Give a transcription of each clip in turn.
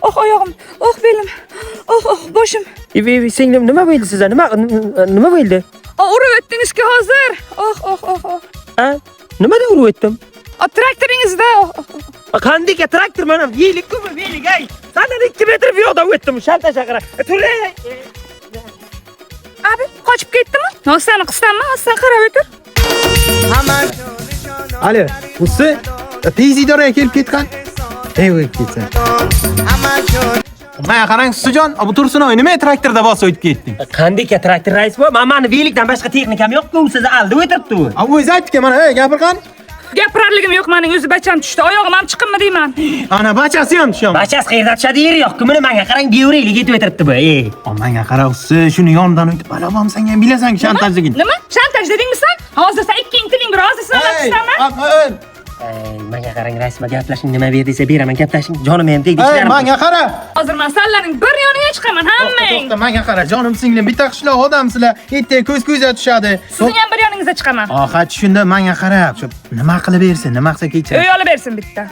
oh oyog'im, oh belim, oh boshim. Singlim nima bo'ldi sizga? Nima bo'ldi? Urib o'tdingiz-ku hozir. Oh. Ha? Nimada urib o'tdim? Traktoringizda. Qanday traktor mana yelik-ku, yelik ay. Sandan 2 metr bu yoqda o'tdim, shalta chaqira. Turlay. Abi, qochib ketdimi? Nosani qisdanmi? Sen qarab o'tir. Alo, usi tez idoraga kelib ketgan. Ey ketsa. Mana qarang Sujon, bu Tursunoy nima traktorda bosib o'tib ketding? Qanday traktor rais bu? Mani velikdan boshqa texnikam yo'q-ku, sizni aldi o'tiribdi u. O'zi aytdi-ku mana, gapirgan. Gapirarligim yo'q, mening o'zi bacham tushdi. Oyog'im ham chiqinmi deyman. Ana bachasi ham tushyapti. Bachasi qayerda tushadi, yeri yo'q-ku. Mana menga qarang, bevreylik etib o'tiribdi bu. Menga qara usi, shuni yonidan o'tib, "Balabam sen ham bilasan shantajligini." Nima? Shantaj dedingmi sen? Hozir sen ikki tiling rozisan, tushsanmi? Menga qarang, rasma gaplashing nima ber desa beraman, gaplashing. Jonim ham tegdi ishlarim. Menga qara. Hozir men sizlarning bir yoniga chiqaman, hammang. To'xta, menga qara, jonim singlim, bitta qishloq odamsizlar, ertaga ko'z-ko'zga tushadi. Sizning ham bir yoningizga chiqaman. Oxat shunda menga qarab, shu nima qilib bersin, nima qilsa kechir. Uy olib bersin bitta.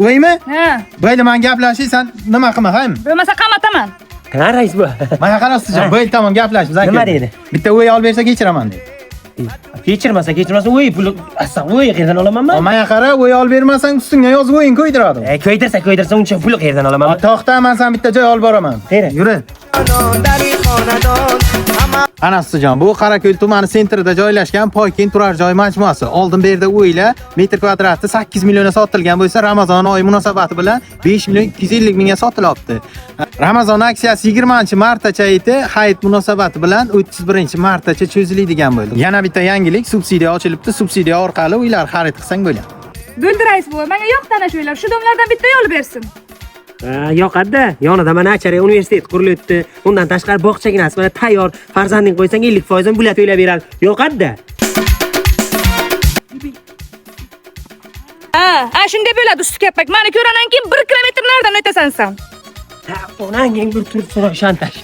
Uymi? Ha. Bayli men gaplashaysan, nima qilma, haymi? Bo'lmasa qamataman. Qana rais bu? Menga qarasiz-jon, bayli tamom gaplashib, zaka. Nima dedi? Bitta uy olib bersa kechiraman dedi. Kechirmasa, uy pul, aslan uy qayerdan olamanmi? Menga qara, uy olib bermasang ustingga yozib o'yin qo'ydiradi. Ko'ydirsa uncha pul qayerdan olamanmi? To'xta, men sen bitta joy olib boraman. Yuri. Anasijon, bu Qarako'l tumani sentrida joylashgan Poykin turar joy majmuasi. Oldin berda uylar metr kvadrati 8 millionga sotilgan bo'lsa, Ramazon oyi munosabati bilan 5 million 250 mingga sotilyapti. Ramazon aksiyasi 20-martgacha edi, hayit munosabati bilan 31-martgacha cho'ziladigan bo'ldi. Yana bitta yangilik, subsidiya ochilibdi. Subsidiya orqali uylar xarid qilsang bo'ladi. Bo'ldi rais bu. Menga yo'q ana shular. Shu domlardan bitta olib bersin. Yoqadi-da. Yonida mana Achara universitet qurilyapti. Undan tashqari bog'chaginasi mana tayyor. Farzanding qo'ysang 50% pul to'lab beradi. Yoqadi-da. Ha, shunday bo'ladi usti kapak. Meni ko'randan keyin 1 kilometr naridan o'tasan sen. Onang bir turib so'ra shantaj.